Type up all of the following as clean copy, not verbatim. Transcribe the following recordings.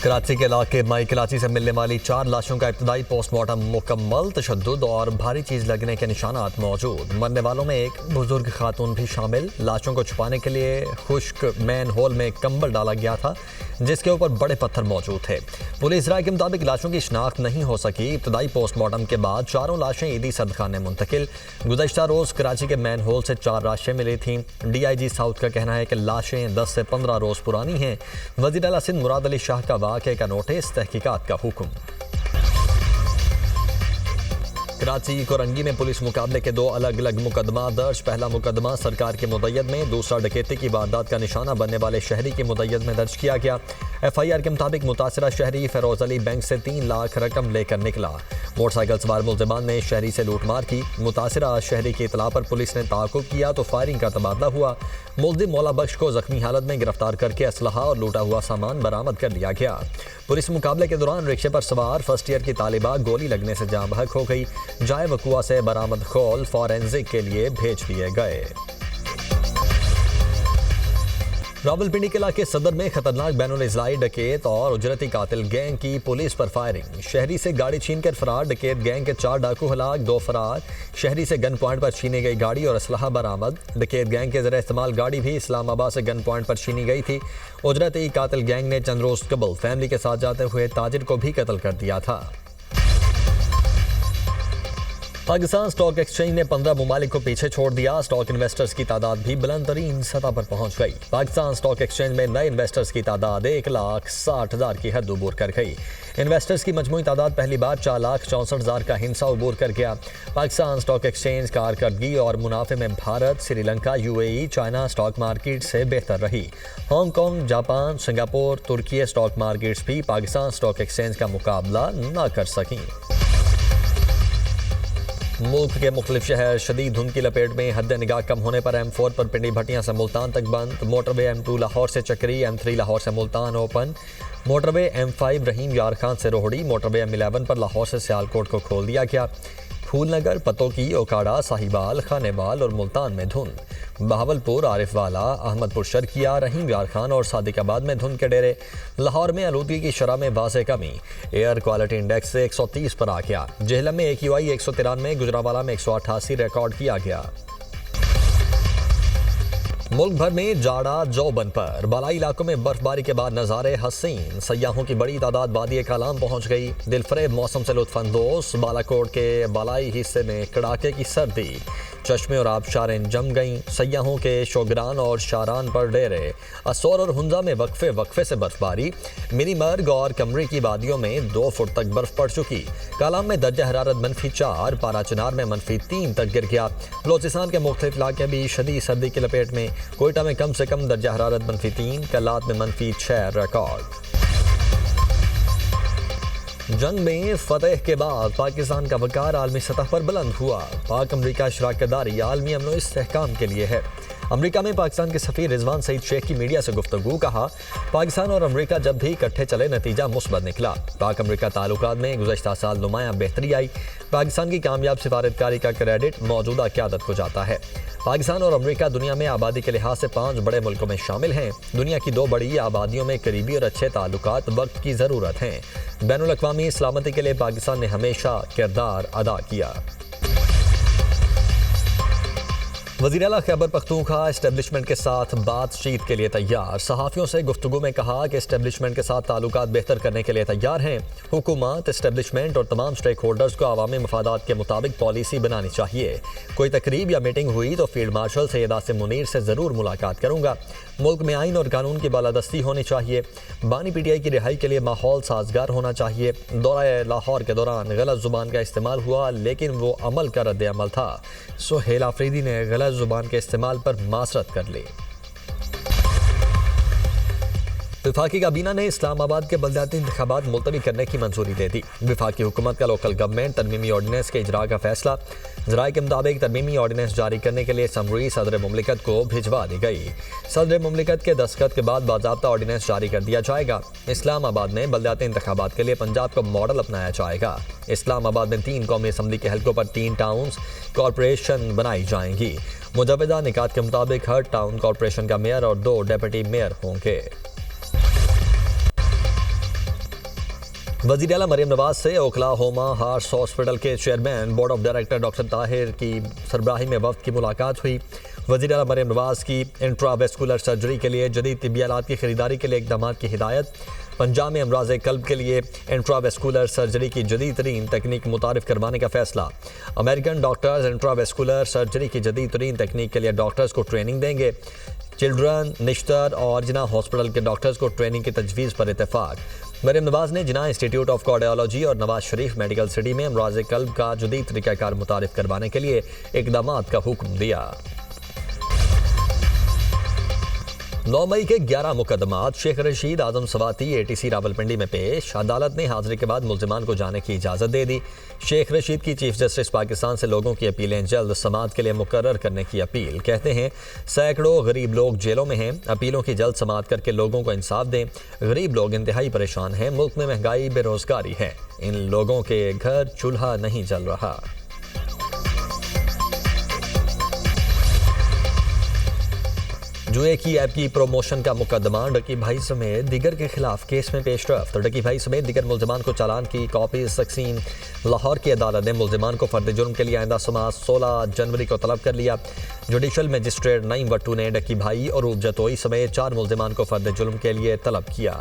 कराची के इलाके माई कराची से मिलने वाली 4 लाशों का इब्तदाई पोस्टमार्टम मुकम्मल। तशद्दुद और भारी चीज लगने के निशानात मौजूद। मरने वालों में एक बुजुर्ग खातून भी शामिल। लाशों को छुपाने के लिए खुश्क मैन होल में कंबल डाला गया था जिसके ऊपर बड़े पत्थर मौजूद थे। पुलिस राय के मुताबिक लाशों की शिनाख्त नहीं हो सकी। इब्तदाई पोस्टमार्टम के बाद चारों लाशें ईदी सदखाने मुंतकिल। गुज़श्ता रोज कराची के मैन होल से 4 लाशें मिली थीं। DIG साउथ का कहना है कि लाशें 10 से 15 रोज पुरानी हैं। वज़ीर आला सिंध मुराद अली शाह का वाक़े का नोटिस, तहकीकात का हुक्म। कराची कोरंगी में पुलिस मुकाबले के 2 अलग अलग मुकदमा दर्ज। पहला मुकदमा सरकार के मुदय्यद में, दूसरा डकैती की वारदात का निशाना बनने वाले शहरी के मुदय्यद में दर्ज किया गया। FIR के मुताबिक मुतासिरा शहरी फेरोज अली बैंक से 3 लाख रकम लेकर निकला। मोटरसाइकिल सवार मुल्ज़िमान ने शहरी से लूटमार की। मुतासिरा शहरी की इतला पर पुलिस ने ताक़ुब किया तो फायरिंग का तबादला हुआ। मुल्ज़िम मौला बख्श को जख्मी हालत में गिरफ्तार करके असलहा और लूटा हुआ सामान बरामद कर लिया गया। पुलिस मुकाबले के दौरान रिक्शे पर सवार फर्स्ट ईयर की तालिबा गोली लगने से जाँ बहक हो गई। जाए वकुआ से बरामद खोल फॉरेंसिक के लिए भेज दिए गए। रावलपिंडी के इलाके सदर में खतरनाक बैनुल-इज़्लाई डकैत और उजरती कातिल गैंग की पुलिस पर फायरिंग। शहरी से गाड़ी छीनकर फरार डकैत गैंग के 4 डाकू हलाक, 2 फरार। शहरी से गन पॉइंट पर छीनी गई गाड़ी और असलहा बरामद। डकैत गैंग के ज़रिए इस्तेमाल गाड़ी भी इस्लामाबाद से गन पॉइंट पर छीनी गई थी। उजरती कातिल गैंग ने चंद रोज कबल फैमिली के साथ जाते हुए ताजिर को भी कत्ल कर दिया था। पाकिस्तान स्टॉक एक्सचेंज ने 15 ममालिक को पीछे छोड़ दिया। स्टॉक इन्वेस्टर्स की तादाद भी बुलंद तरीन सतह पर पहुंच गई। पाकिस्तान स्टॉक एक्सचेंज में नए इन्वेस्टर्स की तादाद 1,60,000 की हद अबूर कर गई। इन्वेस्टर्स की मजमूई तादाद पहली बार 4,64,000 का हिस्सा अबूर कर गया। पाकिस्तान स्टॉक एक्सचेंज कारकर्दगी और मुनाफे में Bharat, Sri Lanka, UAE, China stock market से बेहतर रही। हांगकॉन्ग, जापान, सिंगापुर, तुर्की स्टॉक मार्केट्स भी पाकिस्तान स्टॉक एक्सचेंज का मुकाबला न कर सकीं। मुल्क के मुख्तलिफ शहर शदीद धुंध की लपेट में। हद निगाह कम होने पर M4 पर पिंडी भट्टियां से मुल्तान तक बंद। मोटरवे M2 लाहौर से चक्री, M3 लाहौर से मुल्तान ओपन। मोटरवे M5 रहीम यार खान से रोहड़ी, मोटरवे M11 पर लाहौर से सियालकोट को खोल दिया गया। फूलनगर, पतोकी, ओकाड़ा, साहिवाल, खानेवाल और मुल्तान में धुंध। बहावलपुर, आरिफवाला, अहमदपुर शर्किया, रहीम यार खान और सादिकाबाद में धुंध के डेरे। लाहौर में आलूदगी की शरह में वाज़ेह कमी। एयर क्वालिटी इंडेक्स से 130 पर आ गया। जेहलम में AQI 193, गुजरावाला में 188 रिकॉर्ड किया गया। मुल्क भर में जाड़ा जौबन पर। बालाई इलाकों में बर्फबारी के बाद नज़ारे हसीन। सयाहों की बड़ी तादाद वादी कालाम पहुंच गई। दिलफरेब मौसम से लुत्फानंदोज़। बालाकोट के बालाई हिस्से में कड़ाके की सर्दी। चश्मे और आबशारें जम गईं। सयाहों के शोगरान और शारान पर डेरे। असौर और हुंजा में वक्फे वक्फे से बर्फबारी। मिनी मर्ग और कमरी की वादियों में 2 फुट तक बर्फ पड़ चुकी। कालाम में दर्जा हरारत -4, पारा चिनार में -3 तक गिर गया। बलोचिस्तान के मुख्तलिफ इलाके भी शदीद सर्दी की लपेट में। कोयटा में कम से कम दर्जा हरारत -3, कलात में -6 रिकॉर्ड। जंग में फतेह के बाद पाकिस्तान का वकार आलमी सतह पर बुलंद हुआ। पाक अमरीका शराकतदारी आलमी अमन और इस्तेहकाम के लिए है। अमरीका में पाकिस्तान के सफ़ीर रिजवान सईद शेख की मीडिया से गुफ्तगू। कहा, पाकिस्तान और अमरीका जब भी इकट्ठे चले नतीजा मुस्बत निकला। पाक अमरीका ताल्लुकात में गुज़श्ता साल नुमायां बेहतरी आई। पाकिस्तान की कामयाब सिफारतकारी का क्रेडिट मौजूदा क़यादत को जाता है। पाकिस्तान और अमरीका दुनिया में आबादी के लिहाज से 5 बड़े मुल्कों में शामिल हैं। दुनिया की 2 बड़ी आबादियों में करीबी और अच्छे ताल्लुकात वक्त की ज़रूरत हैं। बैनुल-अक़वामी सलामती के लिए पाकिस्तान ने हमेशा किरदार अदा किया। वज़ीर आला खैबर पख्तूनख्वा एस्टेब्लिशमेंट के साथ बातचीत के लिए तैयार। सहाफ़ियों से गुफ्तगू में कहा कि एस्टेब्लिशमेंट के साथ ताल्लुकात बेहतर करने के लिए तैयार हैं। हुकूमत, एस्टेब्लिशमेंट और तमाम स्टेक होल्डर्स को अवामी मफादात के मुताबिक पॉलिसी बनानी चाहिए। कोई तकरीब या मीटिंग हुई तो फील्ड मार्शल सैयद आसिम मुनीर से ज़रूर मुलाकात करूँगा। मुल्क में आइन और कानून की बालादस्ती होनी चाहिए। बानी PTI की रिहाई के लिए माहौल साजगार होना चाहिए। दौरा लाहौर के दौरान गलत ज़ुबान का इस्तेमाल हुआ लेकिन वो अमल का रद्द अमल था। सुहेल आफरीदी ने गलत ज़ुबान के इस्तेमाल पर मासरत कर ली। वफाकी काबीना ने इस्लामाबाद के बल्दियाती इंतखाबात मुलतवी करने की मंजूरी दे दी। वफाकी हुकूमत का लोकल गवर्नमेंट तरमीमी ऑर्डिनेंस के इजरा का फैसला। ज़राए के मुताबिक तरमीमी ऑर्डिनेंस जारी करने के लिए समरी सदर मुमलिकत को भिजवा दी गई। सदर मुमलिकत के दस्तखत के बाद बाज़ाब्ता ऑर्डिनेंस जारी कर दिया जाएगा। इस्लामाबाद में बल्दियाती इंतखाबात के लिए पंजाब का मॉडल अपनाया जाएगा। इस्लामाबाद में 3 कौमी असम्बली के हल्कों पर 3 टाउन्स कॉरपोरेशन बनाई जाएंगी। मुजवदा निकात के मुताबिक हर टाउन कॉरपोरेशन का मेयर और 2 डेप्यूटी मेयर होंगे। وزیر اعلیٰ مریم نواز سے اوکلاہوما ہارس ہاسپٹل کے chairman board of director doctor Tahir کی سربراہی میں وفد کی ملاقات ہوئی۔ وزیر اعلیٰ مریم نواز کی انٹرا ویسکولر سرجری کے لیے جدید طبی آلات کی خریداری کے لیے اقدامات کی ہدایت۔ پنجاب میں امراض قلب کے لیے انٹرا ویسکولر سرجری کی جدید ترین تکنیک متعارف کروانے کا فیصلہ۔ American doctors intra vascular surgery کی جدید ترین تکنیک کے لیے ڈاکٹرز کو ٹریننگ دیں گے۔ چلڈرن، نشتر اور جناح ہاسپٹل کے ڈاکٹرز کو ٹریننگ کی تجویز پر اتفاق۔ مریم نواز نے جناح انسٹی ٹیوٹ آف کارڈیالوجی اور نواز شریف میڈیکل سٹی میں امراض قلب کا جدید طریقہ کار متعارف کروانے کے لیے اقدامات کا حکم دیا۔ 9 مئی کے 11 مقدمات شیخ رشید اعظم سواتی ATC راولپنڈی میں پیش۔ عدالت نے حاضری کے بعد ملزمان کو جانے کی اجازت دے دی۔ شیخ رشید کی چیف جسٹس پاکستان سے لوگوں کی اپیلیں جلد سماعت کے لیے مقرر کرنے کی اپیل۔ کہتے ہیں سینکڑوں غریب لوگ جیلوں میں ہیں، اپیلوں کی جلد سماعت کر کے لوگوں کو انصاف دیں۔ غریب لوگ انتہائی پریشان ہیں، ملک میں مہنگائی، بے روزگاری ہے، ان لوگوں کے گھر چولہا نہیں جل رہا۔ جوئے کی ایپ کی پروموشن کا مقدمہ ڈکی بھائی سمیت دیگر کے خلاف کیس میں پیش رفت۔ ڈکی بھائی سمیت دیگر ملزمان کو چالان کی کاپیز تقسیم۔ لاہور کی عدالت نے ملزمان کو فرد جرم کے لیے آئندہ سماعت 16 جنوری کو طلب کر لیا۔ جوڈیشل مجسٹریٹ نعیم وٹو نے ڈکی بھائی اور عروب جتوئی سمیت 4 ملزمان کو فرد جرم کے لیے طلب کیا۔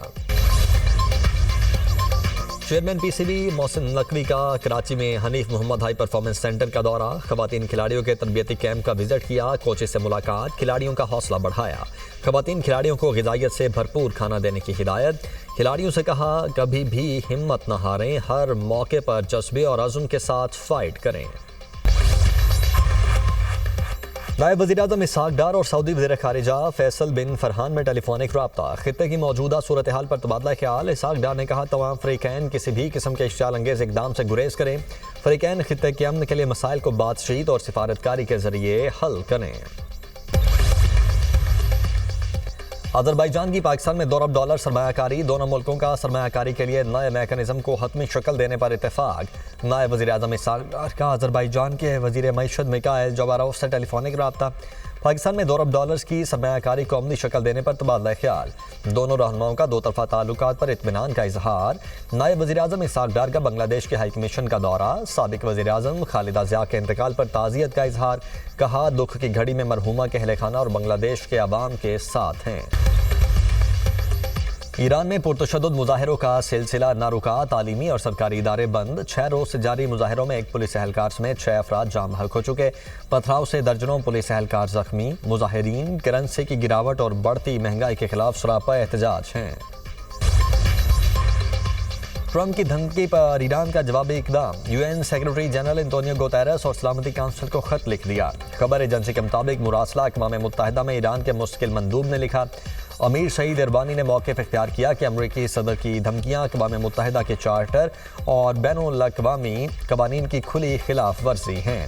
چیئرمین PCB محسن نقوی کا کراچی میں حنیف محمد ہائی پرفارمنس سینٹر کا دورہ۔ خواتین کھلاڑیوں کے تربیتی کیمپ کا وزٹ کیا، کوچز سے ملاقات، کھلاڑیوں کا حوصلہ بڑھایا۔ خواتین کھلاڑیوں کو غذائیت سے بھرپور کھانا دینے کی ہدایت۔ کھلاڑیوں سے کہا کبھی بھی ہمت نہ ہاریں، ہر موقع پر جذبے اور عزم کے ساتھ فائٹ کریں۔ نائب وزیر اعظم اسحاق ڈار اور سعودی وزیر خارجہ فیصل بن فرحان میں ٹیلی فونک رابطہ۔ خطے کی موجودہ صورتحال پر تبادلہ خیال۔ اسحاق ڈار نے کہا تمام فریقین کسی بھی قسم کے اشتعال انگیز اقدام سے گریز کریں۔ فریقین خطے کے امن کے لیے مسائل کو بات چیت اور سفارتکاری کے ذریعے حل کریں۔ آذربائیجان کی پاکستان میں $2 ارب سرمایہ کاری۔ دونوں ملکوں کا سرمایہ کاری کے لیے نئے میکانزم کو حتمی شکل دینے پر اتفاق۔ نائب وزیر اعظم اسحاق ڈار کا آذربائیجان کے وزیر معیشت میکائل جوباروف سے ٹیلی فونک رابطہ۔ پاکستان میں $2 ارب کی سرمایہ کاری کو عملی شکل دینے پر تبادلہ خیال۔ دونوں رہنماؤں کا 2 طرفہ تعلقات پر اطمینان کا اظہار۔ نائب وزیر اعظم اسحاق ڈار کا بنگلہ دیش کے ہائی کمیشن کا دورہ۔ سابق وزیر اعظم خالدہ ضیاء کے انتقال پر تعزیت کا اظہار۔ کہا دکھ کی گھڑی میں مرحومہ کے اہل خانہ اور بنگلہ دیش کے عوام کے ساتھ ہیں۔ ایران میں پرتشدد مظاہروں کا سلسلہ نہ رکا، تعلیمی اور سرکاری ادارے بند۔ 6 روز سے جاری مظاہروں میں ایک پولیس اہلکار سمیت 6 افراد جاں بحق ہو چکے۔ پتھراؤ سے درجنوں پولیس اہلکار زخمی۔ مظاہرین کرنسی کی گراوٹ اور بڑھتی مہنگائی کے خلاف سراپا احتجاج ہیں۔ ٹرمپ کی دھمکی پر ایران کا جوابی اقدام۔ UN secretary general Antonio Guterres اور سلامتی کونسل کو خط لکھ دیا۔ خبر ایجنسی کے مطابق مراسلہ اقوام متحدہ میں ایران کے مستقل مندوب نے لکھا۔ امیر سعید ایربانی نے موقف اختیار کیا کہ امریکی صدر کی دھمکیاں اقوام متحدہ کے چارٹر اور بین الاقوامی قوانین کی کھلی خلاف ورزی ہیں۔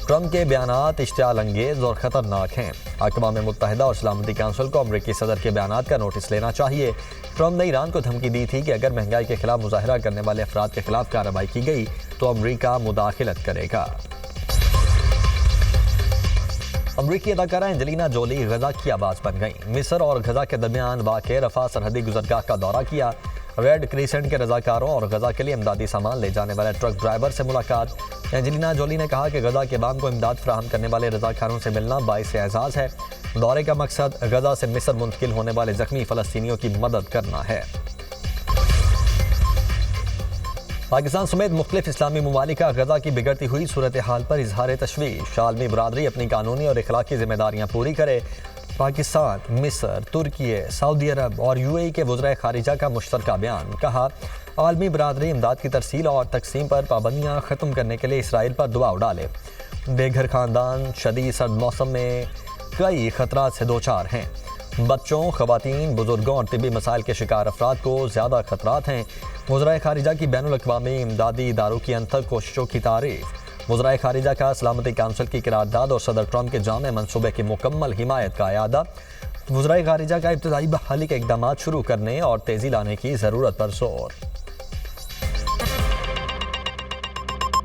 ٹرمپ کے بیانات اشتعال انگیز اور خطرناک ہیں۔ اقوام متحدہ اور سلامتی کونسل کو امریکی صدر کے بیانات کا نوٹس لینا چاہیے۔ ٹرمپ نے ایران کو دھمکی دی تھی کہ اگر مہنگائی کے خلاف مظاہرہ کرنے والے افراد کے خلاف کارروائی کی گئی تو امریکہ مداخلت کرے گا۔ امریکی اداکارہ اینجلینا جولی غزہ کی آواز بن گئیں۔ مصر اور غزہ کے درمیان واقع رفح سرحدی گزرگاہ کا دورہ کیا۔ ریڈ کریسنٹ کے رضاکاروں اور غزہ کے لیے امدادی سامان لے جانے والے ٹرک ڈرائیور سے ملاقات۔ اینجلینا جولی نے کہا کہ غزہ کے عوام کو امداد فراہم کرنے والے رضاکاروں سے ملنا باعث اعزاز ہے۔ دورے کا مقصد غزہ سے مصر منتقل ہونے والے زخمی فلسطینیوں کی مدد کرنا ہے۔ پاکستان سمیت مختلف اسلامی ممالک کا غزہ کی بگڑتی ہوئی صورتحال پر اظہار تشویش۔ عالمی برادری اپنی قانونی اور اخلاقی ذمہ داریاں پوری کرے۔ پاکستان، مصر، ترکیے، سعودی عرب اور UAE کے وزرائے خارجہ کا مشترکہ بیان۔ کہا عالمی برادری امداد کی ترسیل اور تقسیم پر پابندیاں ختم کرنے کے لیے اسرائیل پر دباؤ ڈالے۔ بے گھر خاندان شدید سرد موسم میں کئی خطرات سے دوچار ہیں۔ بچوں، خواتین، بزرگوں اور طبی مسائل کے شکار افراد کو زیادہ خطرات ہیں۔ وزرائے خارجہ کی بین الاقوامی امدادی اداروں کی انتھک کوششوں کی تعریف۔ وزرائے خارجہ کا سلامتی کونسل کی قرارداد اور صدر ٹرمپ کے جامع منصوبے کی مکمل حمایت کا اعادہ۔ وزرائے خارجہ کا ابتدائی بحالی کے اقدامات شروع کرنے اور تیزی لانے کی ضرورت پر زور۔